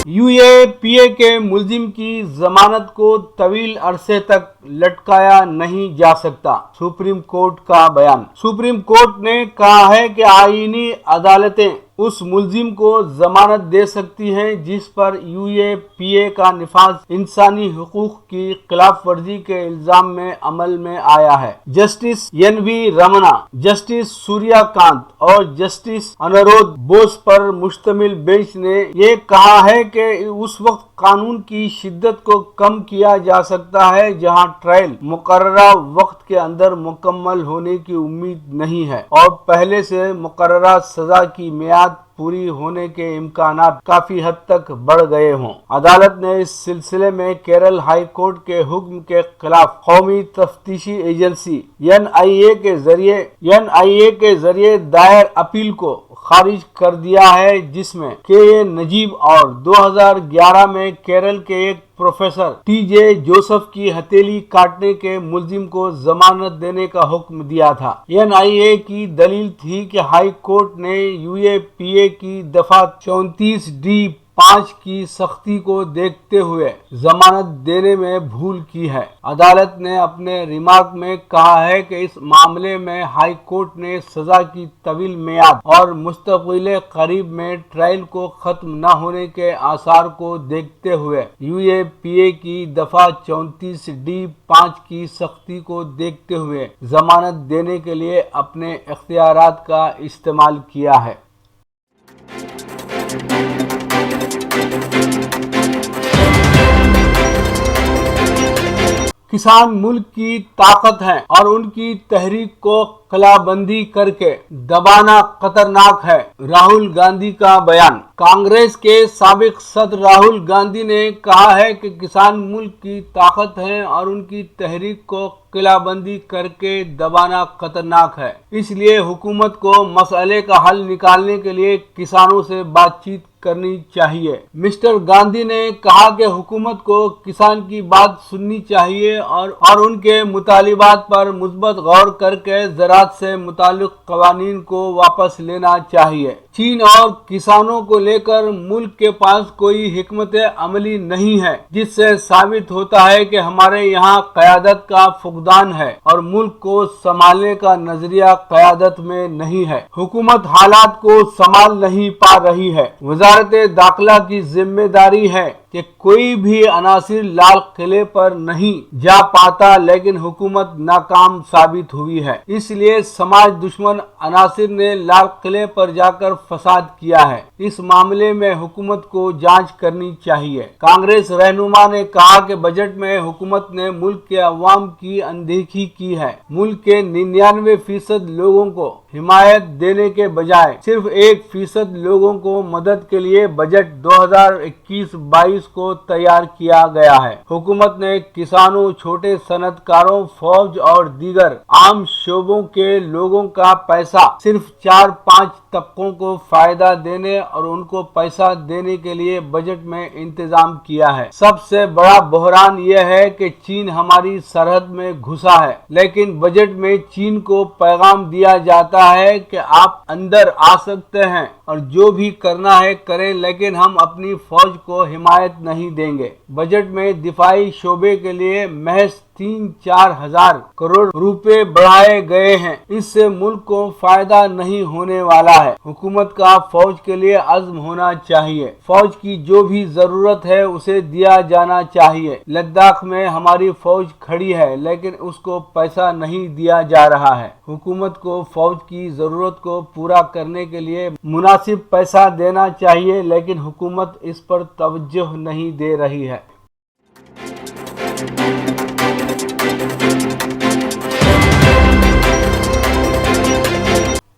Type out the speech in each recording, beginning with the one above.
You اے پی اے کے ملزم کی ضمانت کو طویل عرصے تک لٹکایا نہیں جا سکتا، سپریم کورٹ کا بیان۔ سپریم کورٹ نے کہا ہے کہ آئینی عدالتیں اس ملزم کو ضمانت دے سکتی ہیں جس پر یو اے پی اے کا نفاذ انسانی حقوق کی خلاف ورزی کے الزام میں عمل میں آیا ہے۔ جسٹس این وی رمنا، جسٹس سوریا کانت اور جسٹس انورودھ بوس پر مشتمل بینچ نے یہ کہا ہے کہ اس وقت قانون کی شدت کو کم کیا جا سکتا ہے جہاں ٹرائل مقررہ وقت کے اندر مکمل ہونے کی امید نہیں ہے اور پہلے سے مقررہ سزا کی میعاد پوری ہونے کے امکانات کافی حد تک بڑھ گئے ہوں۔ عدالت نے اس سلسلے میں کیرل ہائی کورٹ کے حکم کے خلاف قومی تفتیشی ایجنسی این آئی اے کے ذریعے دائر اپیل کو خارج کر دیا ہے، جس میں کے اے نجیب اور 2011 میں کیرل کے ایک پروفیسر ٹی جے جوسف کی ہتھیلی کاٹنے کے ملزم کو ضمانت دینے کا حکم دیا تھا۔ این آئی اے کی دلیل تھی کہ ہائی کورٹ نے یو اے پی اے کی دفعہ 34D5 کی سختی کو دیکھتے ہوئے ضمانت دینے میں بھول کی ہے۔ عدالت نے اپنے ریمارک میں کہا ہے کہ اس معاملے میں ہائی کورٹ نے سزا کی طویل میعاد اور مستقبل قریب میں ٹرائل کو ختم نہ ہونے کے آثار کو دیکھتے ہوئے یو اے پی اے کی دفعہ 34D5 کی سختی کو دیکھتے ہوئے ضمانت دینے کے لیے اپنے اختیارات کا استعمال کیا ہے۔ کسان ملک کی طاقت ہیں اور ان کی تحریک کو قلعہ بندی کر کے دبانا خطرناک ہے، راہل گاندھی کا بیان۔ کانگریس کے سابق صدر راہل گاندھی نے کہا ہے کہ کسان ملک کی طاقت ہیں اور ان کی تحریک کو قلعہ بندی کر کے دبانا خطرناک ہے، اس لیے حکومت کو مسئلے کا حل نکالنے کے لیے کسانوں سے بات چیت کرنی چاہیے۔ مسٹر گاندھی نے کہا کہ حکومت کو کسان کی بات سننی چاہیے اور ان کے مطالبات پر مثبت غور کر کے زراعت سے متعلق قوانین کو واپس لینا چاہیے۔ چین اور کسانوں کو لے کر ملک کے پاس کوئی حکمت عملی نہیں ہے، جس سے ثابت ہوتا ہے کہ ہمارے یہاں قیادت کا فقدان ہے اور ملک کو سنبھالنے کا نظریہ قیادت میں نہیں ہے۔ حکومت حالات کو سنبھال نہیں پا رہی ہے۔ وزارت داخلہ کی ذمہ داری ہے کہ کوئی بھی عناصر لال قلعے پر نہیں جا پاتا، لیکن حکومت ناکام ثابت ہوئی ہے، اس لیے سماج دشمن عناصر نے لال قلعے پر جا کر فساد کیا ہے۔ اس معاملے میں حکومت کو جانچ کرنی چاہیے۔ کانگریس رہنما نے کہا کہ بجٹ میں حکومت نے ملک کے عوام کی اندیکھی کی ہے۔ ملک کے 99% لوگوں کو حمایت دینے کے بجائے صرف 1% لوگوں کو مدد کے لیے بجٹ 2021-22 کو تیار کیا گیا ہے۔ حکومت نے کسانوں، چھوٹے صنعت کاروں، فوج اور دیگر عام شعبوں کے لوگوں کا پیسہ صرف 4-5 طبقوں کو فائدہ دینے اور ان کو پیسہ دینے کے لیے بجٹ میں انتظام کیا ہے۔ سب سے بڑا بحران یہ ہے کہ چین ہماری سرحد میں گھسا ہے، لیکن بجٹ میں چین کو پیغام دیا جاتا ہے کہ آپ اندر آ سکتے ہیں اور جو بھی کرنا ہے کریں، لیکن ہم اپنی فوج کو حمایت نہیں دیں گے۔ بجٹ میں دفاعی شعبے کے لیے محض 3-4 ہزار کروڑ روپے بڑھائے گئے ہیں، اس سے ملک کو فائدہ نہیں ہونے والا ہے۔ حکومت کا فوج کے لیے عزم ہونا چاہیے، فوج کی جو بھی ضرورت ہے اسے دیا جانا چاہیے۔ لداخ میں ہماری فوج کھڑی ہے لیکن اس کو پیسہ نہیں دیا جا رہا ہے۔ حکومت کو فوج کی ضرورت کو پورا کرنے کے لیے مناسب پیسہ دینا چاہیے، لیکن حکومت اس پر توجہ نہیں دے رہی ہے۔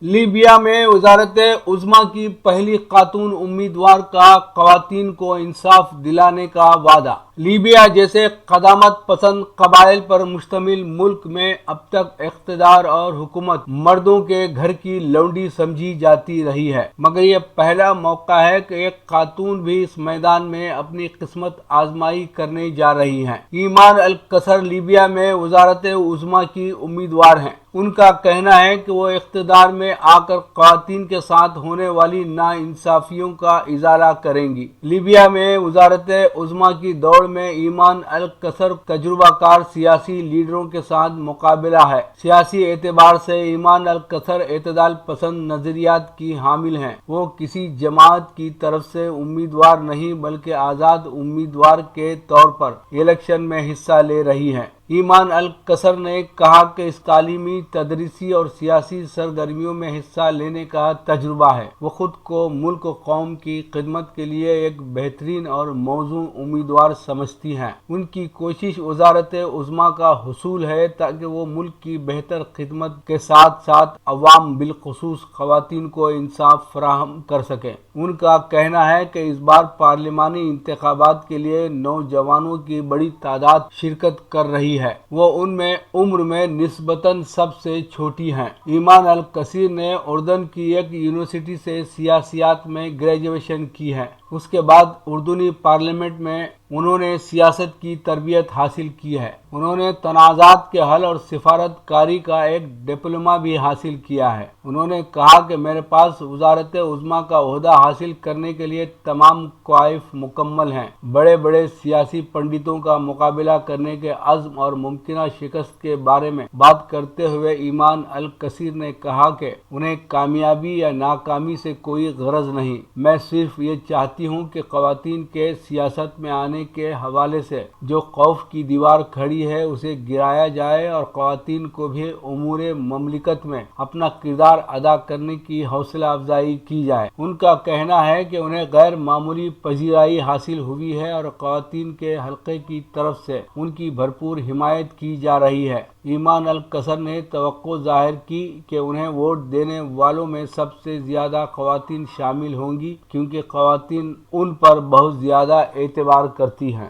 لیبیا میں وزارت عظمیٰ کی پہلی خاتون امیدوار کا خواتین کو انصاف دلانے کا وعدہ۔ لیبیا جیسے قدامت پسند قبائل پر مشتمل ملک میں اب تک اقتدار اور حکومت مردوں کے گھر کی لونڈی سمجھی جاتی رہی ہے، مگر یہ پہلا موقع ہے کہ ایک خاتون بھی اس میدان میں اپنی قسمت آزمائی کرنے جا رہی ہیں۔ ایمان القصر لیبیا میں وزارت عظمیٰ کی امیدوار ہیں۔ ان کا کہنا ہے کہ وہ اقتدار میں آ کر خواتین کے ساتھ ہونے والی ناانصافیوں کا ازالہ کریں گی۔ لیبیا میں وزارت عظمیٰ کی دوڑ میں ایمان القصر تجربہ کار سیاسی لیڈروں کے ساتھ مقابلہ ہے۔ سیاسی اعتبار سے ایمان القصر اعتدال پسند نظریات کی حامل ہیں۔ وہ کسی جماعت کی طرف سے امیدوار نہیں بلکہ آزاد امیدوار کے طور پر الیکشن میں حصہ لے رہی ہیں۔ ایمان القصر نے کہا کہ اس تعلیمی، تدریسی اور سیاسی سرگرمیوں میں حصہ لینے کا تجربہ ہے۔ وہ خود کو ملک و قوم کی خدمت کے لیے ایک بہترین اور موزوں امیدوار سمجھتی ہیں۔ ان کی کوشش وزارت عظمیٰ کا حصول ہے تاکہ وہ ملک کی بہتر خدمت کے ساتھ ساتھ عوام بالخصوص خواتین کو انصاف فراہم کر سکیں۔ ان کا کہنا ہے کہ اس بار پارلیمانی انتخابات کے لیے نوجوانوں کی بڑی تعداد شرکت کر رہی ہے۔ وہ ان میں عمر میں نسبتاً سب سے چھوٹی ہیں۔ ایمان القصر نے اردن کی ایک یونیورسٹی سے سیاسیات میں گریجویشن کی ہے۔ اس کے بعد اردنی پارلیمنٹ میں انہوں نے سیاست کی تربیت حاصل کی ہے۔ انہوں نے تنازعات کے حل اور سفارت کاری کا ایک ڈپلومہ بھی حاصل کیا ہے۔ انہوں نے کہا کہ میرے پاس وزارت عظمیٰ کا عہدہ حاصل کرنے کے لیے تمام کوائف مکمل ہیں۔ بڑے بڑے سیاسی پنڈتوں کا مقابلہ کرنے کے عزم اور ممکنہ شکست کے بارے میں بات کرتے ہوئے ایمان القصر نے کہا کہ انہیں کامیابی یا ناکامی سے کوئی غرض نہیں۔ میں صرف یہ چاہتی ہوں کہ خواتین کے سیاست میں آنے کے حوالے سے جو خوف کی دیوار کھڑی ہے اسے گرایا جائے اور خواتین کو بھی امور مملکت میں اپنا کردار ادا کرنے کی حوصلہ افزائی کی جائے۔ ان کا کہنا ہے کہ انہیں غیر معمولی پذیرائی حاصل ہوئی ہے اور خواتین کے حلقے کی طرف سے ان کی بھرپور حمایت کی جا رہی ہے۔ ایمان القصر نے توقع ظاہر کی کہ انہیں ووٹ دینے والوں میں سب سے زیادہ خواتین شامل ہوں گی کیونکہ خواتین ان پر بہت زیادہ اعتبار کرتی ہیں۔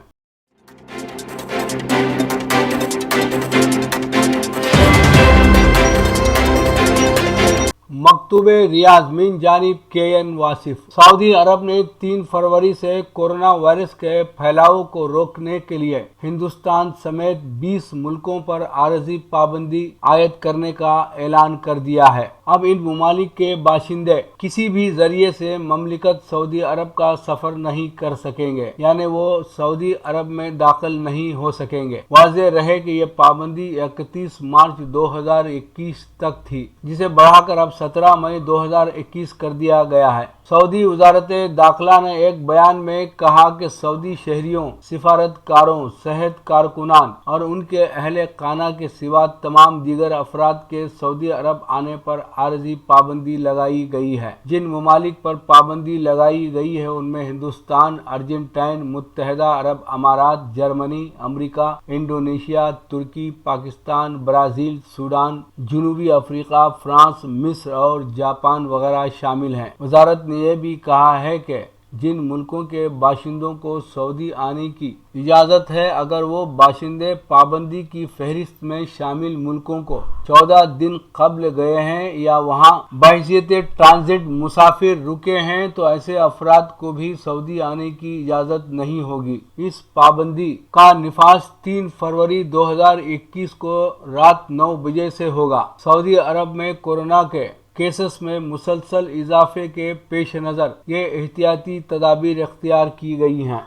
مکتوب ریاض من جانب KN واصف۔ سعودی عرب نے 3 فروری سے کورونا وائرس کے پھیلاؤ کو روکنے کے لیے ہندوستان سمیت 20 ملکوں پر عارضی پابندی عائد کرنے کا اعلان کر دیا ہے۔ اب ان ممالک کے باشندے کسی بھی ذریعے سے مملکت سعودی عرب کا سفر نہیں کر سکیں گے، یعنی وہ سعودی عرب میں داخل نہیں ہو سکیں گے۔ واضح رہے کہ یہ پابندی 31 مارچ 2021 تک تھی، جسے بڑھا کر اب 17 مئی 2021 کر دیا گیا ہے۔ سعودی وزارت داخلہ نے ایک بیان میں کہا کہ سعودی شہریوں، سفارتکاروں، صحت کارکنان اور ان کے اہل خانہ کے سوا تمام دیگر افراد کے سعودی عرب آنے پر عارضی پابندی لگائی گئی ہے۔ جن ممالک پر پابندی لگائی گئی ہے ان میں ہندوستان، ارجنٹائن، متحدہ عرب امارات، جرمنی، امریکہ، انڈونیشیا، ترکی، پاکستان، برازیل، سوڈان، جنوبی افریقہ، فرانس، مصر اور جاپان وغیرہ شامل ہیں۔ وزارت نے یہ بھی کہا ہے کہ جن ملکوں کے باشندوں کو سعودی آنے کی اجازت ہے، اگر وہ باشندے پابندی کی فہرست میں شامل ملکوں کو 14 دن قبل گئے ہیں یا وہاں بحیثیت ٹرانزٹ مسافر رکے ہیں تو ایسے افراد کو بھی سعودی آنے کی اجازت نہیں ہوگی۔ اس پابندی کا نفاذ 3 فروری 2021 کو رات 9 بجے سے ہوگا۔ سعودی عرب میں کورونا کے کیسز میں مسلسل اضافے کے پیش نظر یہ احتیاطی تدابیر اختیار کی گئی ہیں۔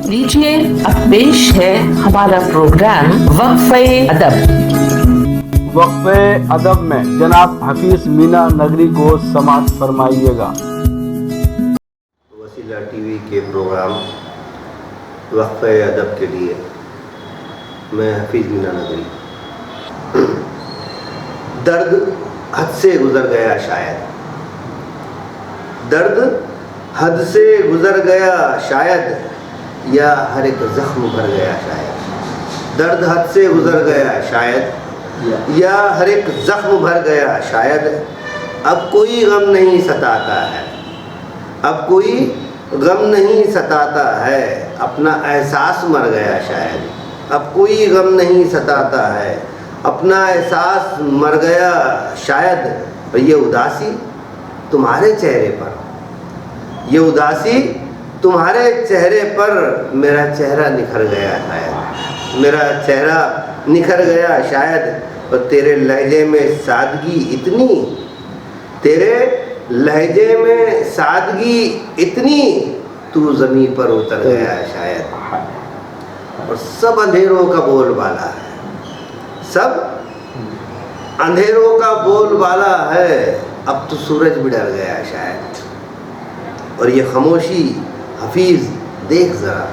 لیجیے اب پیش ہے ہمارا پروگرام وقفہ ادب۔ وقفہ ادب میں جناب حفیظ مینا نگری کو سماعت فرمائیے گا۔ وسیلہ ٹی وی کے پروگرام وقفہ ادب کے لیے میں حفیظ مینا نگری۔ درد حد سے گزر گیا شاید، درد حد سے گزر گیا شاید، یا ہر ایک زخم بھر گیا شاید۔ درد حد سے گزر گیا شاید، یا ہر ایک زخم بھر گیا شاید۔ اب کوئی غم نہیں ستاتا ہے، اب کوئی غم نہیں ستاتا ہے، اپنا احساس مر گیا شاید۔ اب کوئی غم نہیں ستاتا ہے، اپنا احساس مر گیا شاید۔ یہ اداسی تمہارے چہرے پر، یہ اداسی تمہارے چہرے پر، میرا چہرہ نکھر گیا شاید، میرا چہرہ نکھر گیا شاید۔ اور تیرے لہجے میں سادگی اتنی، تیرے لہجے میں سادگی اتنی، تو زمین پر اتر گیا شاید. اور سب اندھیروں کا بول بالا ہے، سب اندھیروں کا بول بالا ہے، اب تو سورج بھی ڈر گیا شاید. اور یہ خاموشی حفیظ دیکھ ذرا،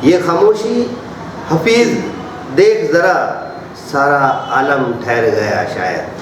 یہ خاموشی حفیظ دیکھ ذرا، سارا عالم ٹھہر گیا شاید.